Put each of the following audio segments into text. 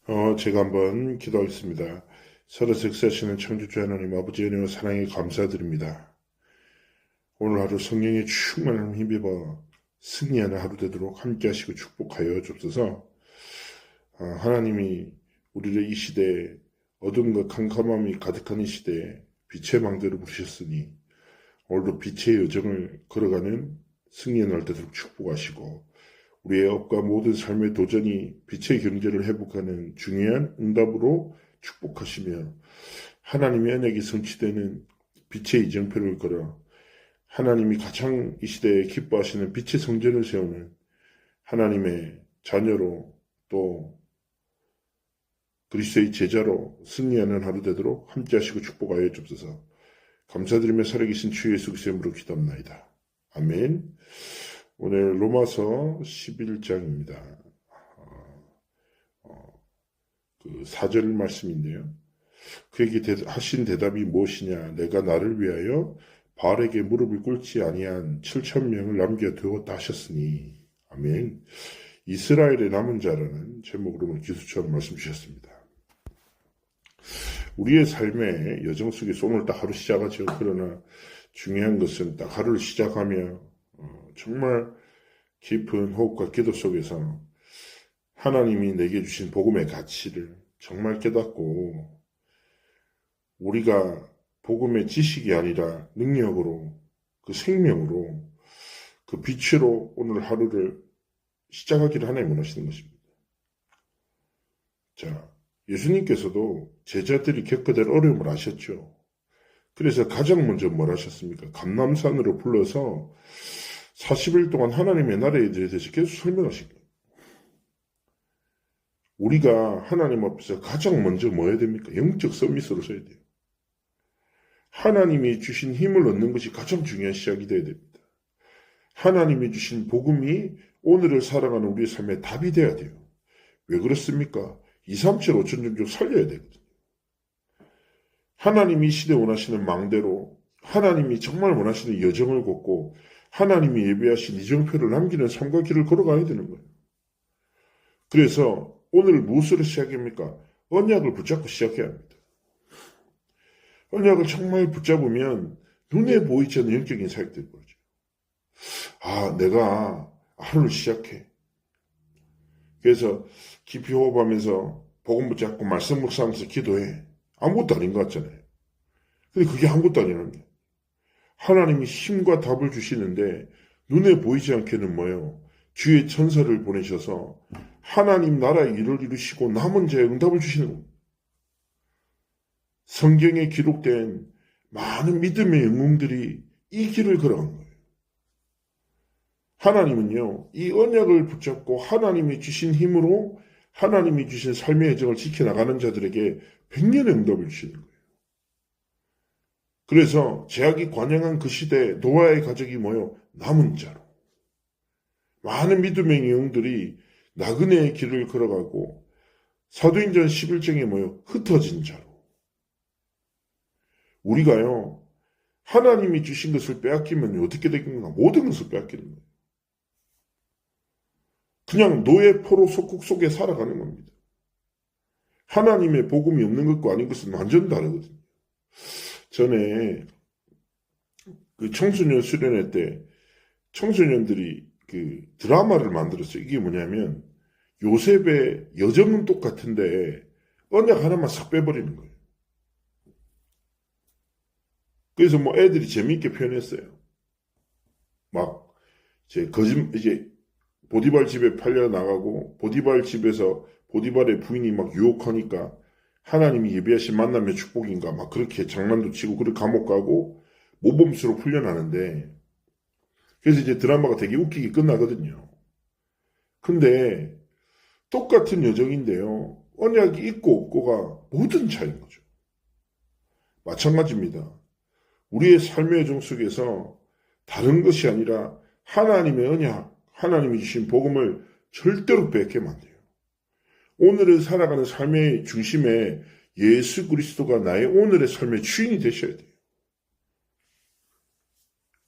제가 한번 기도하겠습니다. 서로서 역사하시는 창조주 하나님 아버지 은혜와 사랑에 감사드립니다. 오늘 하루 성령의 충만함 힘입어 승리하는 하루 되도록 함께 하시고 축복하여 주옵소서. 하나님이 우리를 이 시대에 어둠과 캄캄함이 가득한 이 시대에 빛의 망대로 부르셨으니 오늘도 빛의 여정을 걸어가는 승리의 날 되도록 축복하시고 우리의 업과 모든 삶의 도전이 빛의 경제를 회복하는 중요한 응답으로 축복하시며 하나님의 언약이 성취되는 빛의 이정표를 걸어 하나님이 가장 이 시대에 기뻐하시는 빛의 성전을 세우는 하나님의 자녀로 또 그리스도의 제자로 승리하는 하루 되도록 함께 하시고 축복하여 주옵소서. 감사드리며 살아계신 주 예수 그리스도의 이름으로 기도합나이다. 아멘. 오늘 로마서 11장입니다. 그 4절 말씀인데요. 그에게 하신 대답이 무엇이냐? 내가 나를 위하여 바알에게 무릎을 꿇지 아니한 7,000명을 남겨두었다 하셨으니. 아멘. 이스라엘의 남은 자라는 제목으로 기수처럼 말씀 주셨습니다. 우리의 삶의 여정 속에서 오늘 딱 하루 시작하죠. 그러나 중요한 것은 딱 하루를 시작하며 정말 깊은 호흡과 기도 속에서 하나님이 내게 주신 복음의 가치를 정말 깨닫고 우리가 복음의 지식이 아니라 능력으로 그 생명으로 그 빛으로 오늘 하루를 시작하기를 하나님 원하시는 것입니다. 자, 예수님께서도 제자들이 겪어낼 어려움을 아셨죠. 그래서 가장 먼저 뭘 하셨습니까? 감람산으로 불러서 40일 동안 하나님의 나라에 대해서 계속 설명하신 거예요. 우리가 하나님 앞에서 가장 먼저 뭐 해야 됩니까? 영적 서밋으로 서야 돼요. 하나님이 주신 힘을 얻는 것이 가장 중요한 시작이 되어야 됩니다. 하나님이 주신 복음이 오늘을 살아가는 우리의 삶의 답이 되어야 돼요. 왜 그렇습니까? 2, 3, 7, 5천 종족 살려야 되거든요. 하나님이 이 시대에 원하시는 망대로 하나님이 정말 원하시는 여정을 걷고 하나님이 예배하신 이정표를 남기는 삶과 길을 걸어가야 되는 거예요. 그래서 오늘 무엇으로 시작합니까? 언약을 붙잡고 시작해야 합니다. 언약을 정말 붙잡으면 눈에 보이지 않는 영적인 사역이 될 거죠. 내가 하루를 시작해. 그래서 깊이 호흡하면서 복음 붙잡고 말씀 묵상하면서 기도해. 아무것도 아닌 것 같잖아요. 근데 그게 아무것도 아니라는 거예요. 하나님이 힘과 답을 주시는데 눈에 보이지 않게는 뭐예요? 주의 천사를 보내셔서 하나님 나라의 일을 이루시고 남은 자의 응답을 주시는 겁니다. 성경에 기록된 많은 믿음의 영웅들이 이 길을 걸어간 거예요. 하나님은요, 이 언약을 붙잡고 하나님이 주신 힘으로 하나님이 주신 삶의 여정을 지켜나가는 자들에게 100년의 응답을 주시는 거예요. 그래서 제약이 관영한 그 시대에 노아의 가족이 뭐요? 남은 자로. 많은 믿음의 영웅들이 나그네의 길을 걸어가고 사도행전 11장에 뭐요? 흩어진 자로. 우리가요, 하나님이 주신 것을 빼앗기면 어떻게 되겠는가? 모든 것을 빼앗기는 거예요. 그냥 노예 포로 속국 속에 살아가는 겁니다. 하나님의 복음이 없는 것과 아닌 것은 완전 다르거든요. 전에 그 청소년 수련회 때 청소년들이 그 드라마를 만들었어요. 이게 뭐냐면 요셉의 여정은 똑같은데 언약 하나만 싹 빼버리는 거예요. 그래서 뭐 애들이 재미있게 표현했어요. 막 이제 보디발 집에 팔려 나가고 보디발 집에서 보디발의 부인이 막 유혹하니까 하나님이 예비하신 만남의 축복인가 막 그렇게 장난도 치고 그렇게 감옥 가고 모범수로 풀려나는데 그래서 이제 드라마가 되게 웃기게 끝나거든요. 근데 똑같은 여정인데요. 언약이 있고 없고가 모든 차이인 거죠. 마찬가지입니다. 우리의 삶의 여정 속에서 다른 것이 아니라 하나님의 언약, 하나님이 주신 복음을 절대로 뺏게 만돼요. 오늘을 살아가는 삶의 중심에 예수 그리스도가 나의 오늘의 삶의 주인이 되셔야 돼요.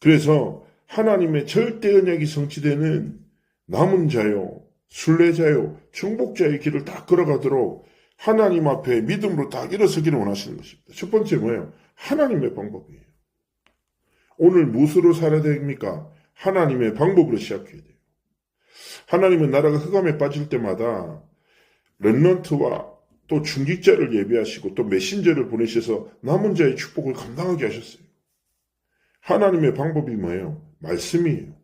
그래서 하나님의 절대 언약이 성취되는 남은 자요, 순례자요, 정복자의 길을 딱 걸어가도록 하나님 앞에 믿음으로 딱 일어서기를 원하시는 것입니다. 첫 번째 뭐예요? 하나님의 방법이에요. 오늘 무엇으로 살아야 됩니까? 하나님의 방법으로 시작해야 돼요. 하나님은 나라가 흑암에 빠질 때마다 렘넌트와 또 중직자를 예비하시고 또 메신저를 보내셔서 남은 자의 축복을 감당하게 하셨어요. 하나님의 방법이 뭐예요? 말씀이에요.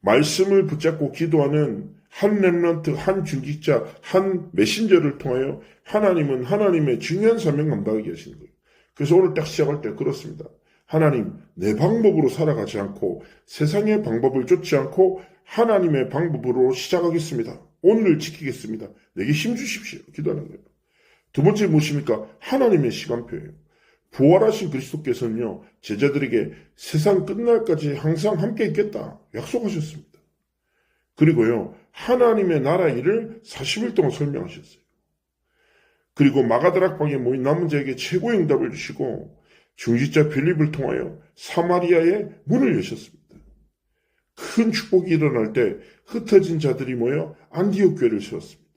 말씀을 붙잡고 기도하는 한 렘넌트, 한 중직자, 한 메신저를 통하여 하나님은 하나님의 중요한 사명 감당하게 하시는 거예요. 그래서 오늘 딱 시작할 때 그렇습니다. 하나님, 내 방법으로 살아가지 않고 세상의 방법을 쫓지 않고 하나님의 방법으로 시작하겠습니다. 오늘을 지키겠습니다. 내게 힘 주십시오. 기도하는 거예요. 두 번째 무엇입니까? 하나님의 시간표예요. 부활하신 그리스도께서는요, 제자들에게 세상 끝날까지 항상 함께 있겠다 약속하셨습니다. 그리고요, 하나님의 나라 일을 40일 동안 설명하셨어요. 그리고 마가다락방에 모인 남은 자에게 최고의 응답을 주시고 중직자 빌립을 통하여 사마리아의 문을 여셨습니다. 큰 축복이 일어날 때 흩어진 자들이 모여 안디옥 교회를 세웠습니다.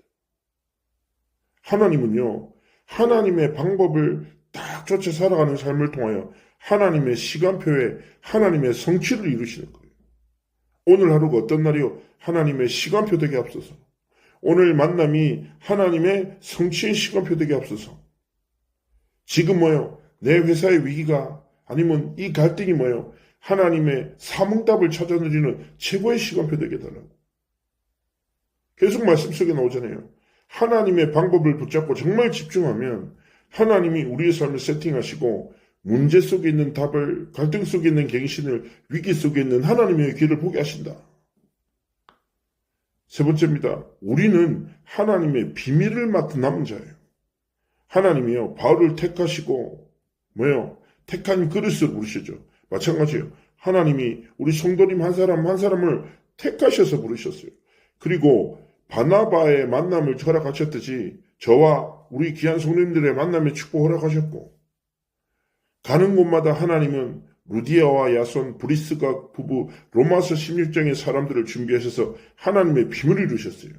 하나님은요, 하나님의 방법을 딱 쫓아 살아가는 삶을 통하여 하나님의 시간표에 하나님의 성취를 이루시는 거예요. 오늘 하루가 어떤 날이요? 하나님의 시간표 되게 앞서서. 오늘 만남이 하나님의 성취의 시간표 되게 앞서서. 지금 뭐요? 내 회사의 위기가 아니면 이 갈등이 뭐요? 하나님의 사명답을 찾아 누리는 최고의 시간표 되게 달라고. 계속 말씀 속에 나오잖아요. 하나님의 방법을 붙잡고 정말 집중하면 하나님이 우리의 삶을 세팅하시고 문제 속에 있는 답을, 갈등 속에 있는 갱신을, 위기 속에 있는 하나님의 길을 보게 하신다. 세 번째입니다. 우리는 하나님의 비밀을 맡은 남은 자예요. 하나님이요, 바울을 택하시고 뭐요? 택한 그릇을 부르시죠. 마찬가지예요. 하나님이 우리 성도님 한 사람 한 사람을 택하셔서 부르셨어요. 그리고 바나바의 만남을 허락하셨듯이 저와 우리 귀한 성도님들의 만남의 축복 허락하셨고, 가는 곳마다 하나님은 루디아와 야손, 브리스가 부부, 로마서 16장의 사람들을 준비하셔서 하나님의 비밀을 이루셨어요.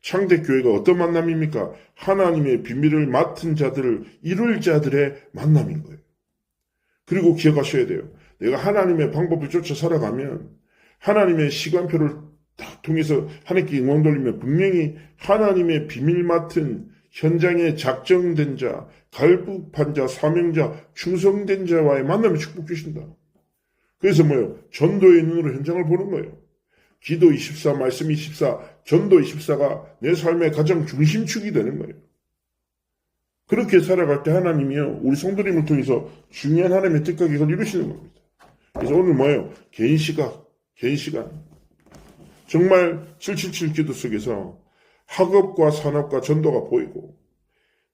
창대교회가 어떤 만남입니까? 하나님의 비밀을 맡은 자들을 이룰 자들의 만남인 거예요. 그리고 기억하셔야 돼요. 내가 하나님의 방법을 쫓아 살아가면 하나님의 시간표를 딱 통해서 하나님께 영광 돌리면 분명히 하나님의 비밀 맡은 현장에 작정된 자, 갈급한 자, 사명자, 충성된 자와의 만남에 축복 주신다. 그래서 뭐예요? 전도의 눈으로 현장을 보는 거예요. 기도 24, 말씀 24, 전도 24가 내 삶의 가장 중심축이 되는 거예요. 그렇게 살아갈 때 하나님이요, 우리 성도님을 통해서 중요한 하나님의 뜻과 계획을 이루시는 겁니다. 그래서 오늘 뭐예요? 개인 시각, 개인 시간. 정말 777 기도 속에서 학업과 산업과 전도가 보이고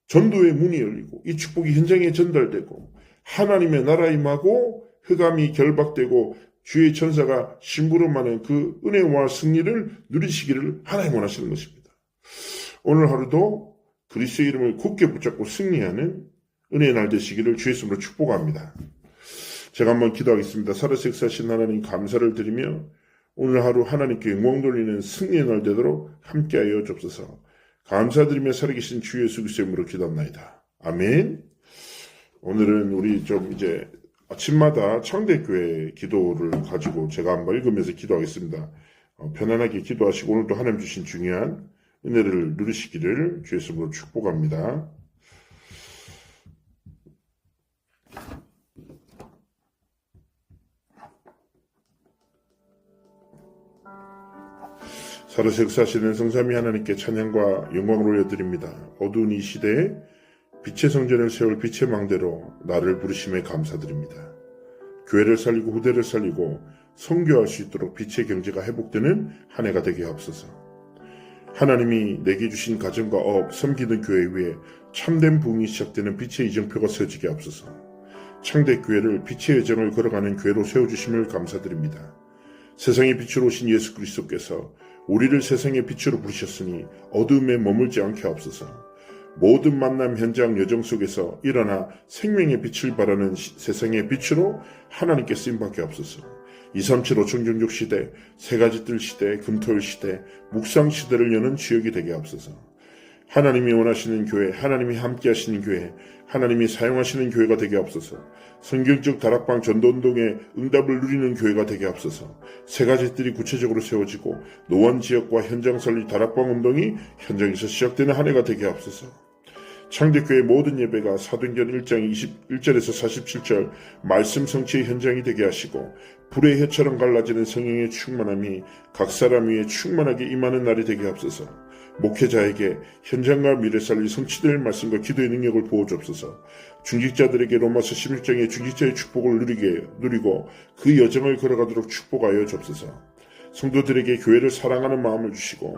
전도의 문이 열리고 이 축복이 현장에 전달되고 하나님의 나라 임하고 흑암이 결박되고 주의 천사가 심부름하는 그 은혜와 승리를 누리시기를 하나님 원하시는 것입니다. 오늘 하루도 그리스도의 이름을 굳게 붙잡고 승리하는 은혜의 날 되시기를 주의 이름으로 축복합니다. 제가 한번 기도하겠습니다. 살아서 역사하신 하나님 감사를 드리며 오늘 하루 하나님께 영광 돌리는 승리의 날 되도록 함께하여 주옵소서. 감사드리며 살아계신 주 예수 그리스도의 이름으로 기도합나이다. 아멘. 오늘은 우리 좀 이제 아침마다 창대교회 기도를 가지고 제가 한번 읽으면서 기도하겠습니다. 편안하게 기도하시고 오늘도 하나님 주신 중요한 은혜를 누리시기를 주 예수 이름으로 축복합니다. 살아서 역사하시는 성삼위 하나님께 찬양과 영광을 올려드립니다. 어두운 이 시대에 빛의 성전을 세울 빛의 망대로 나를 부르심에 감사드립니다. 교회를 살리고 후대를 살리고 선교할 수 있도록 빛의 경제가 회복되는 한 해가 되게 하옵소서. 하나님이 내게 주신 가정과 업, 섬기는 교회 위에 참된 부흥이 시작되는 빛의 이정표가 세워지게 하옵소서. 창대교회를 빛의 여정을 걸어가는 교회로 세워주심을 감사드립니다. 세상의 빛으로 오신 예수 그리스도께서 우리를 세상의 빛으로 부르셨으니 어두움에 머물지 않게 하옵소서. 모든 만남 현장 여정 속에서 일어나 생명의 빛을 발하는 세상의 빛으로 하나님께 쓰임받게 하옵소서. 237 5청정족 시대, 새가지들 시대, 금토일 시대, 묵상 시대를 여는 주역이 되게 하옵소서. 하나님이 원하시는 교회, 하나님이 함께 하시는 교회, 하나님이 사용하시는 교회가 되게 하옵소서. 성경적 다락방 전도운동의 응답을 누리는 교회가 되게 하옵소서. 세 가지들이 구체적으로 세워지고 노원 지역과 현장 설립 다락방 운동이 현장에서 시작되는 한 해가 되게 하옵소서. 창대교회 모든 예배가 사도행전 1장 21절에서 47절 말씀 성취의 현장이 되게 하시고 불의 혀처럼 갈라지는 성령의 충만함이 각 사람 위에 충만하게 임하는 날이 되게 하옵소서. 목회자에게 현장과 미래 살리 성취될 말씀과 기도의 능력을 부어주옵소서. 중직자들에게 로마서 16장의 중직자의 축복을 누리고 그 여정을 걸어가도록 축복하여 주옵소서. 성도들에게 교회를 사랑하는 마음을 주시고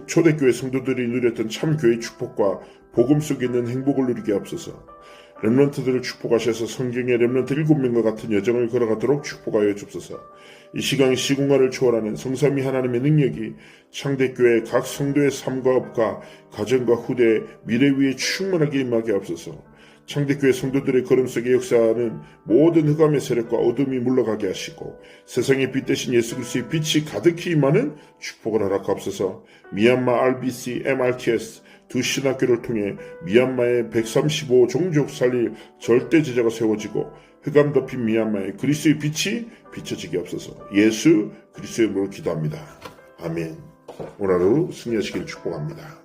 초대교회 성도들이 누렸던 참 교회의 축복과 복음 속에 있는 행복을 누리게 하옵소서. 렘넌트들을 축복하셔서 성경의 렘넌트 7명과 같은 여정을 걸어가도록 축복하여 주옵소서. 이 시간 시공간을 초월하는 성삼위 하나님의 능력이 창대교회 각 성도의 삶과 업과 가정과 후대의 미래 위에 충만하게 임하게 하옵소서. 창대교회 성도들의 걸음 속에 역사하는 모든 흑암의 세력과 어둠이 물러가게 하시고 세상의 빛 대신 예수 그리스도의 빛이 가득히 임하는 축복을 허락하옵소서. 미얀마 RBC, MRTS 두 신학교를 통해 미얀마의 135 종족 살릴 절대 제자가 세워지고 흑암 덮인 미얀마의 그리스도의 빛이 비춰지게 하옵소서. 예수 그리스도의 이름으로 기도합니다. 아멘. 오늘 하루 승리하시기를 축복합니다.